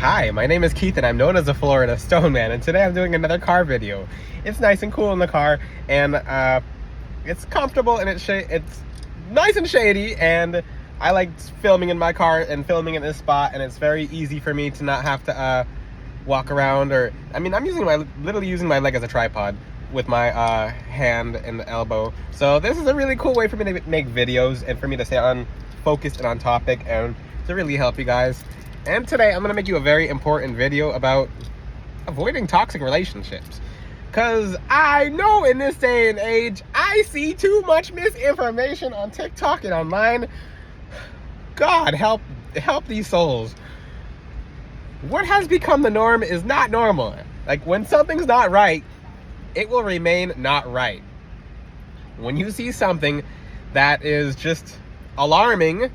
Hi, my name is Keith and I'm known as the Florida Stone Man, and today I'm doing another car video. It's nice and cool in the car, and it's comfortable, and it's nice and shady, and I like filming in my car and filming in this spot, and it's very easy for me to not have to walk around, I'm literally using my leg as a tripod with my hand and elbow. So this is a really cool way for me to make videos and for me to stay on focused and on topic and to really help you guys. And today I'm going to make you a very important video about avoiding toxic relationships. Because I know in this day and age, I see too much misinformation on TikTok and online. God, help these souls. What has become the norm is not normal. Like, when something's not right, it will remain not right. When you see something that is just alarming,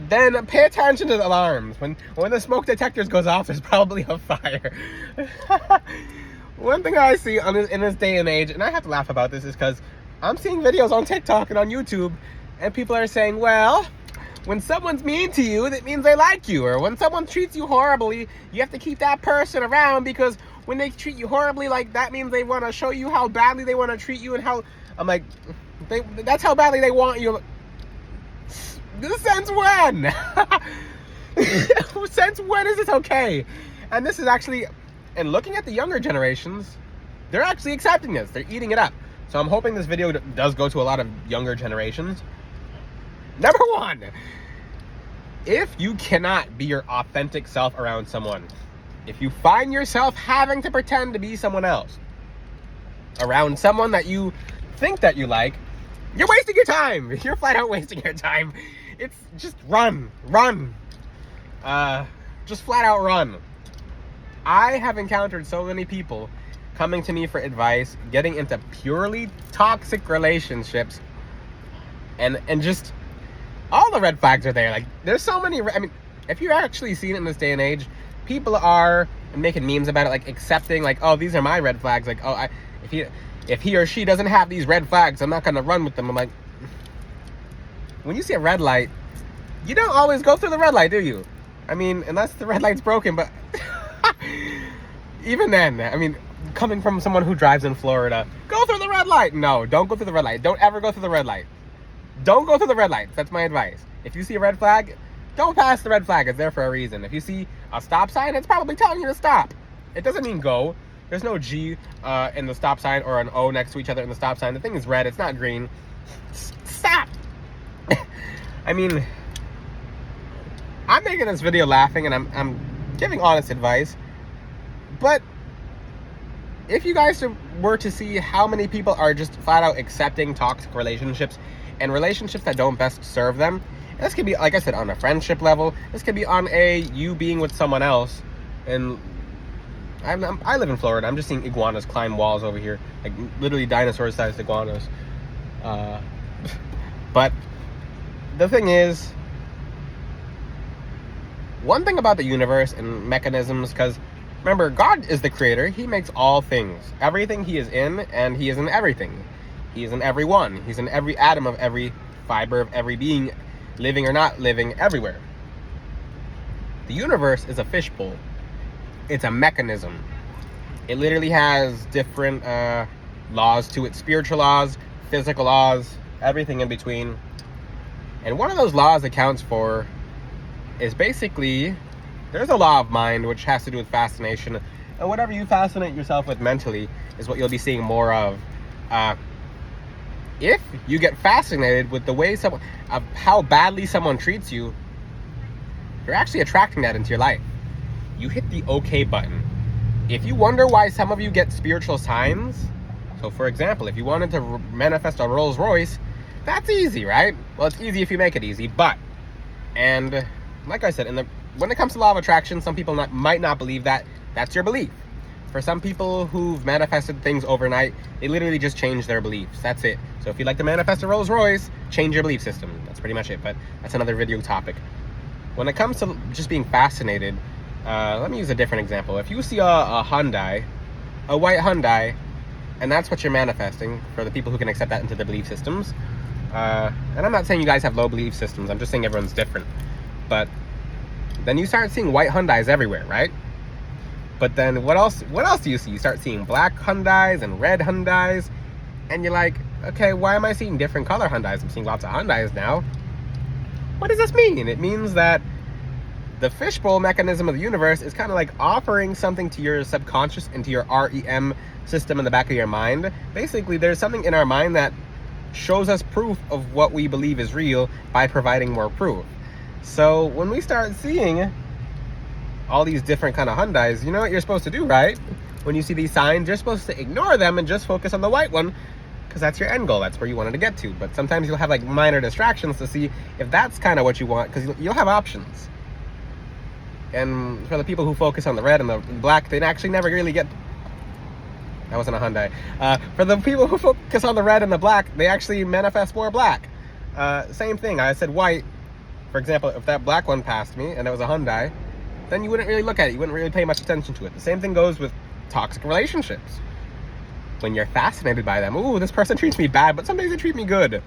then pay attention to the alarms. When the smoke detectors goes off, there's probably a fire. One thing I see in this day and age, and I have to laugh about this, is because I'm seeing videos on TikTok and on YouTube, and people are saying, well, when someone's mean to you, that means they like you. Or when someone treats you horribly, you have to keep that person around, because when they treat you horribly, like, that means they want to show you how badly they want to treat you and how... I'm like, that's how badly they want you. Since when? Since when is this okay? And this is actually, and looking at the younger generations, they're actually accepting this. They're eating it up. So I'm hoping this video does go to a lot of younger generations. Number one, if you cannot be your authentic self around someone, if you find yourself having to pretend to be someone else around someone that you think that you like, you're wasting your time. You're flat out wasting your time. It's just run. Just flat out run. I have encountered so many people coming to me for advice, getting into purely toxic relationships, and just all the red flags are there. Like, there's so many. I mean, if you've actually seen it in this day and age, people are making memes about it, like accepting, like, oh, these are my red flags. Like, oh, if he or she doesn't have these red flags, I'm not gonna run with them. I'm like, when you see a red light, you don't always go through the red light, do you? I mean, unless the red light's broken, but even then, I mean, coming from someone who drives in Florida, go through the red light. No, don't go through the red light. Don't ever go through the red light. Don't go through the red light. That's my advice. If you see a red flag, don't pass the red flag. It's there for a reason. If you see a stop sign, it's probably telling you to stop. It doesn't mean go. There's no G in the stop sign or an O next to each other in the stop sign. The thing is red. It's not green. Stop. I mean, I'm making this video laughing and I'm giving honest advice. But if you guys were to see how many people are just flat out accepting toxic relationships and relationships that don't best serve them, this could be, like I said, on a friendship level. This could be on you being with someone else. And I live in Florida. I'm just seeing iguanas climb walls over here, like literally dinosaur-sized iguanas. But the thing is, one thing about the universe and mechanisms, because remember, God is the creator. He makes all things. Everything he is in, and he is in everything. He is in everyone. He's in every atom of every fiber of every being, living or not living, everywhere. The universe is a fishbowl. It's a mechanism. It literally has different laws to it. Spiritual laws, physical laws, everything in between. And one of those laws accounts for is basically, there's a law of mind which has to do with fascination. And whatever you fascinate yourself with mentally is what you'll be seeing more of. If you get fascinated with the way how badly someone treats you, you're actually attracting that into your life. You hit the okay button. If you wonder why some of you get spiritual signs, so for example, if you wanted to manifest a Rolls Royce, that's easy, right? Well, it's easy if you make it easy, and like I said, when it comes to law of attraction, some people might not believe that. That's your belief. For some people who've manifested things overnight, they literally just change their beliefs. That's it. So if you'd like to manifest a Rolls Royce, change your belief system. That's pretty much it, but that's another video topic. When it comes to just being fascinated, let me use a different example. If you see a Hyundai, a white Hyundai, and that's what you're manifesting, for the people who can accept that into their belief systems, and I'm not saying you guys have low belief systems, I'm just saying everyone's different. But Then you start seeing white Hyundais everywhere, right? But then what else do you see? You start seeing black Hyundais and red Hyundais, and you're like, okay, why am I seeing different color Hyundais? I'm seeing lots of Hyundais now. What does this mean? It means that the fishbowl mechanism of the universe is kind of like offering something to your subconscious and to your REM system in the back of your mind. Basically, there's something in our mind that shows us proof of what we believe is real by providing more proof. So when we start seeing all these different kind of Hyundais, you know what you're supposed to do, right? When you see these signs, you're supposed to ignore them and just focus on the white one, because that's your end goal. That's where you wanted to get to. But sometimes you'll have like minor distractions to see if that's kind of what you want, because you'll have options. And for the people who focus on the red and the black, they actually never really get... That wasn't a Hyundai. For the people who focus on the red and the black, they actually manifest more black. Same thing. I said white. For example, if that black one passed me and it was a Hyundai, then you wouldn't really look at it. You wouldn't really pay much attention to it. The same thing goes with toxic relationships. When you're fascinated by them, ooh, this person treats me bad, but some days they treat me good.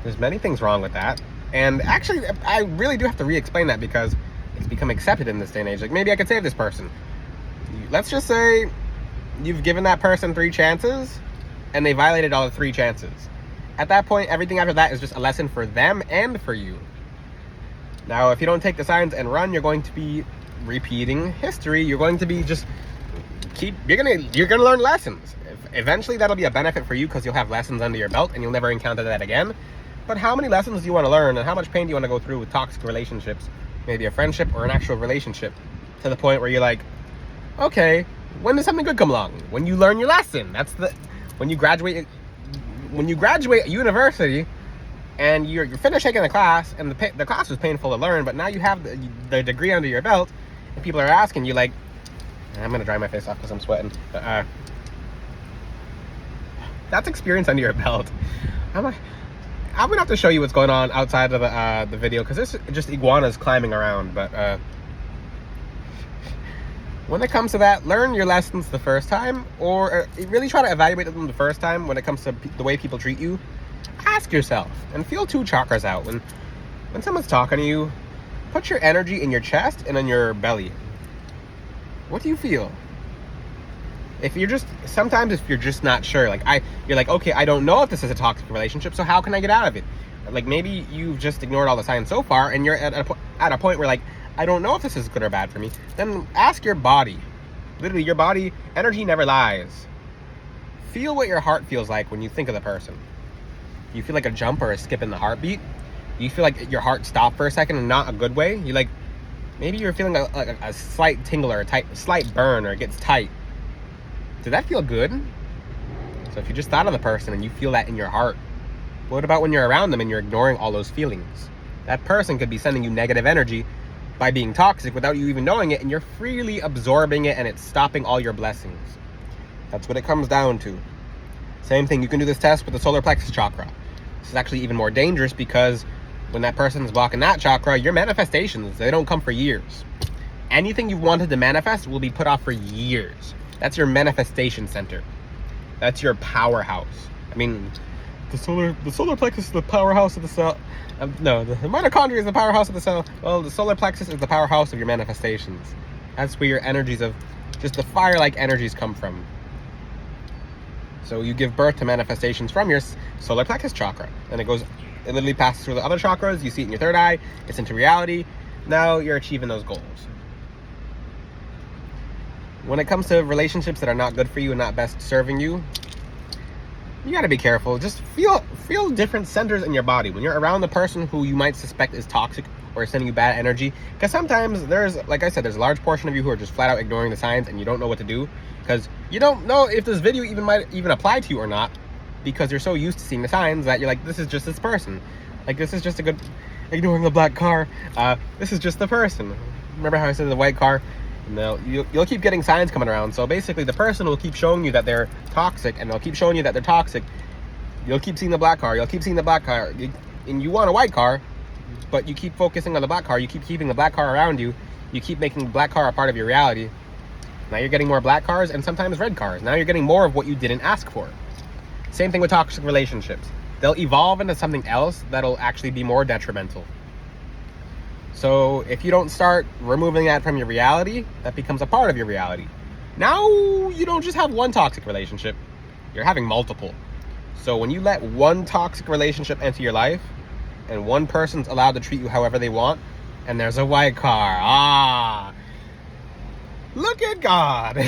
There's many things wrong with that. And actually, I really do have to re-explain that because it's become accepted in this day and age. Like, maybe I could save this person. Let's just say you've given that person 3 chances and they violated all the 3 chances. At that point, everything after that is just a lesson for them and for you. Now, if you don't take the signs and run, you're going to be repeating history. You're going to be just you're gonna learn lessons. Eventually, that'll be a benefit for you because you'll have lessons under your belt and you'll never encounter that again. But how many lessons do you want to learn, and how much pain do you want to go through with toxic relationships? Maybe a friendship or an actual relationship, to the point where you're like, okay, when does something good come along? When you learn your lesson. When you graduate university and you're finished taking the class, and the class was painful to learn, but now you have the degree under your belt, and people are asking you like, I'm gonna dry my face off because I'm sweating. That's experience under your belt. I'm gonna have to show you what's going on outside of the video, because this is just iguanas climbing around. But when it comes to that, learn your lessons the first time, or really try to evaluate them the first time. When it comes to the way people treat you, ask yourself and feel 2 chakras out. When someone's talking to you, put your energy in your chest and in your belly. What do you feel? Sometimes if you're just not sure, you're like, okay, I don't know if this is a toxic relationship, so how can I get out of it? Like, maybe you've just ignored all the signs so far, and you're at a point where, like, I don't know if this is good or bad for me. Then ask your body. Literally, your body, energy never lies. Feel what your heart feels like when you think of the person. You feel like a jump or a skip in the heartbeat. You feel like your heart stopped for a second, and not a good way. Maybe you're feeling a slight tingle or a slight burn, or it gets tight. Did that feel good? So if you just thought of the person and you feel that in your heart, what about when you're around them and you're ignoring all those feelings? That person could be sending you negative energy by being toxic without you even knowing it, and you're freely absorbing it, and it's stopping all your blessings. That's what it comes down to. Same thing, you can do this test with the solar plexus chakra. This is actually even more dangerous, because when that person's blocking that chakra, your manifestations, they don't come for years. Anything you've wanted to manifest will be put off for years. That's your manifestation center. That's your powerhouse. I mean, the solar plexus is the powerhouse of the cell. No, the mitochondria is the powerhouse of the cell. Well, the solar plexus is the powerhouse of your manifestations. That's where your energies of just the fire-like energies come from. So you give birth to manifestations from your solar plexus chakra, and it literally passes through the other chakras. You see it in your third eye. It's into reality. Now you're achieving those goals. When it comes to relationships that are not good for you and not best serving you, you gotta be careful. Just feel different centers in your body when you're around the person who you might suspect is toxic or is sending you bad energy. Because sometimes like I said, there's a large portion of you who are just flat out ignoring the signs, and you don't know what to do because you don't know if this video might even apply to you or not, because you're so used to seeing the signs that you're like, this is just this person. Like, this is just a good, ignoring the black car. This is just the person. Remember how I said the white car? No, you'll keep getting signs coming around. So basically, the person will keep showing you that they're toxic, and they'll keep showing you that they're toxic. You'll keep seeing the black car. You'll keep seeing the black car. And you want a white car, but you keep focusing on the black car. You keep keeping the black car around you. You keep making the black car a part of your reality. Now you're getting more black cars and sometimes red cars. Now you're getting more of what you didn't ask for. Same thing with toxic relationships. They'll evolve into something else that'll actually be more detrimental. So if you don't start removing that from your reality, that becomes a part of your reality. Now you don't just have one toxic relationship, you're having multiple. So when you let one toxic relationship enter your life, and one person's allowed to treat you however they want, and there's a white car, look at God.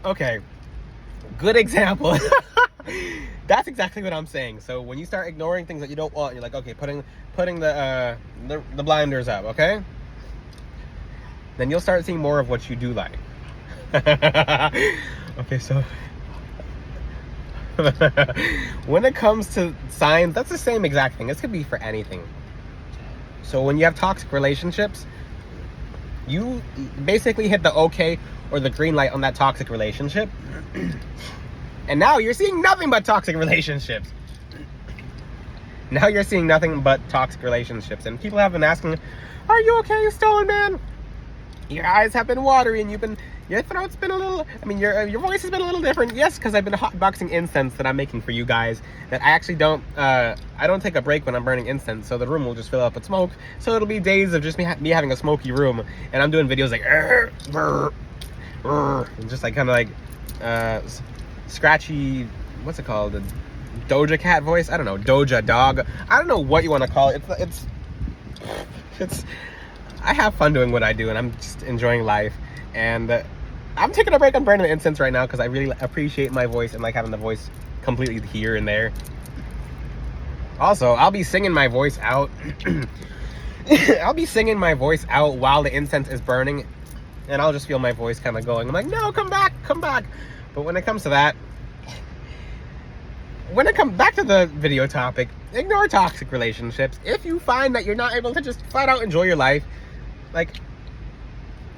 Okay, good example. That's exactly what I'm saying. So when you start ignoring things that you don't want, you're like, okay, putting the blinders up, okay? Then you'll start seeing more of what you do like. Okay, so when it comes to signs, that's the same exact thing. This could be for anything. So when you have toxic relationships, you basically hit the okay or the green light on that toxic relationship. And now you're seeing nothing but toxic relationships. Now you're seeing nothing but toxic relationships. And people have been asking, are you okay, Stone Man? Your eyes have been watery and your throat's been a little, your voice has been a little different. Yes, because I've been hotboxing incense that I'm making for you guys. That I actually don't take a break when I'm burning incense. So the room will just fill up with smoke. So it'll be days of just me having a smoky room. And I'm doing videos like, and just like kind of like, scratchy, what's it called? The Doja Cat voice? I don't know. Doja Dog. I don't know what you want to call it. It's I have fun doing what I do, and I'm just enjoying life. And I'm taking a break on burning the incense right now because I really appreciate my voice and like having the voice completely here and there. Also, I'll be singing my voice out. I'll be singing my voice out while the incense is burning, and I'll just feel my voice kind of going. I'm like, no, come back. But when it comes to that, when it comes back to the video topic, ignore toxic relationships. If you find that you're not able to just flat out enjoy your life, like,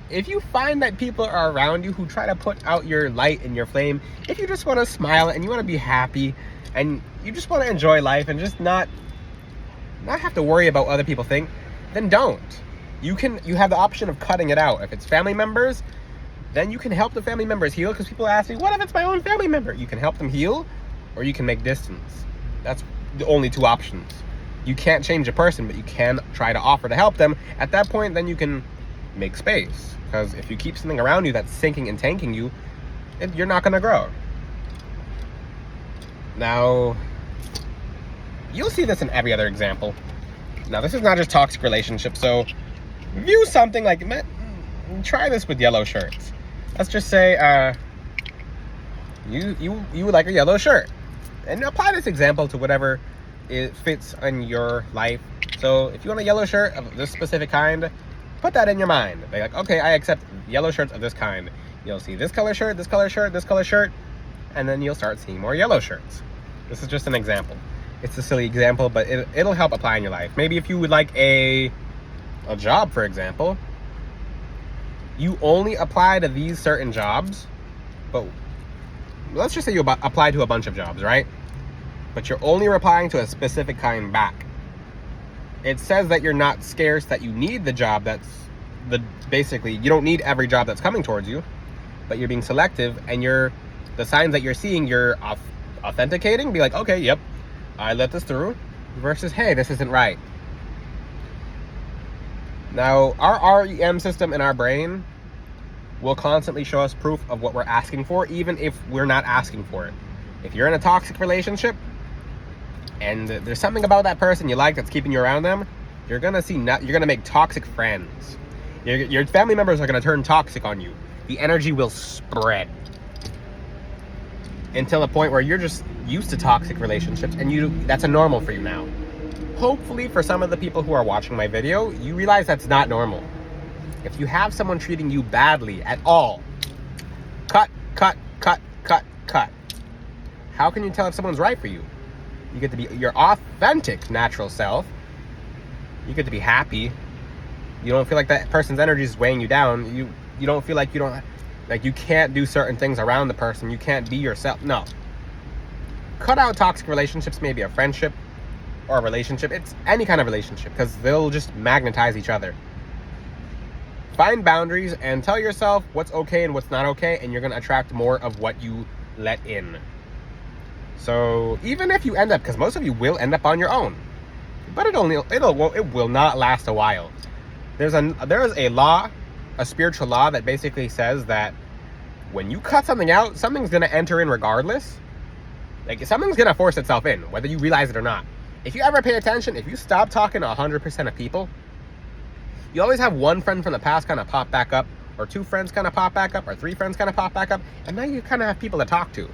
if you find that people are around you who try to put out your light and your flame, if you just want to smile and you want to be happy and you just want to enjoy life and just not have to worry about what other people think, then don't. You have the option of cutting it out. If it's family members, then you can help the family members heal, because people ask me, what if it's my own family member? You can help them heal, or you can make distance. That's the only two options. You can't change a person, but you can try to offer to help them. At that point, then you can make space. Because if you keep something around you that's sinking and tanking you, you're not going to grow. Now, you'll see this in every other example. Now, this is not just toxic relationships, so view something like, try this with yellow shirts. Let's just say you like a yellow shirt, and apply this example to whatever it fits in your life. So if you want a yellow shirt of this specific kind, put that in your mind. They're like, okay, I accept yellow shirts of this kind. You'll see this color shirt, this color shirt, this color shirt, and then you'll start seeing more yellow shirts. This is just an example. It's a silly example, but it'll help apply in your life. Maybe if you would like a job, for example, you only apply to these certain jobs, but let's just say you apply to a bunch of jobs, right? But you're only applying to a specific kind back. It says that you're not scarce, that you need the job basically, you don't need every job that's coming towards you, but you're being selective, and the signs that you're seeing, you're authenticating, be like, okay, yep, I let this through, versus, hey, this isn't right. Now, our REM system in our brain will constantly show us proof of what we're asking for, even if we're not asking for it. If you're in a toxic relationship and there's something about that person you like that's keeping you around them, you're gonna make toxic friends. Your family members are gonna turn toxic on you. The energy will spread until a point where you're just used to toxic relationships, and that's a normal for you now. Hopefully, for some of the people who are watching my video, you realize that's not normal. If you have someone treating you badly at all, cut. How can you tell if someone's right for you? You get to be your authentic, natural self. You get to be happy. You don't feel like that person's energy is weighing you down. You don't feel like you can't do certain things around the person. You can't be yourself. No. Cut out toxic relationships, maybe a friendship or a relationship. It's any kind of relationship, because they'll just magnetize each other. Find boundaries and tell yourself what's okay and what's not okay, and you're going to attract more of what you let in. So even if you end up, because most of you will end up on your own, but it will not last a while. There is a law, a spiritual law that basically says that when you cut something out, something's gonna enter in regardless. Like something's gonna force itself in, whether you realize it or not. If you ever pay attention, if you stop talking to 100% of people, you always have one friend from the past kind of pop back up, or two friends kind of pop back up, or three friends kind of pop back up, and now you kind of have people to talk to.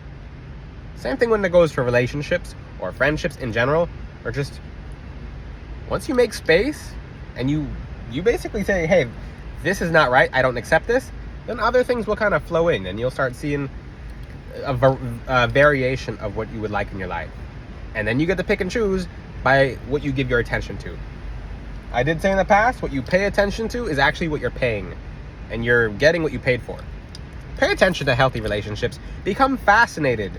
Same thing when it goes for relationships or friendships in general, or just once you make space and you basically say, hey, this is not right, I don't accept this, then other things will kind of flow in and you'll start seeing a variation of what you would like in your life. And then you get to pick and choose by what you give your attention to. I did say in the past, what you pay attention to is actually what you're paying, and you're getting what you paid for. Pay attention to healthy relationships. Become fascinated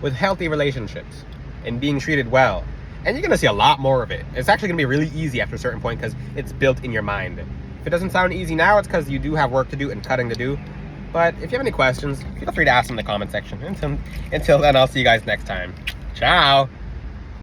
with healthy relationships and being treated well. And you're going to see a lot more of it. It's actually going to be really easy after a certain point because it's built in your mind. If it doesn't sound easy now, it's because you do have work to do and cutting to do. But if you have any questions, feel free to ask them in the comment section. Until then, I'll see you guys next time. Ciao!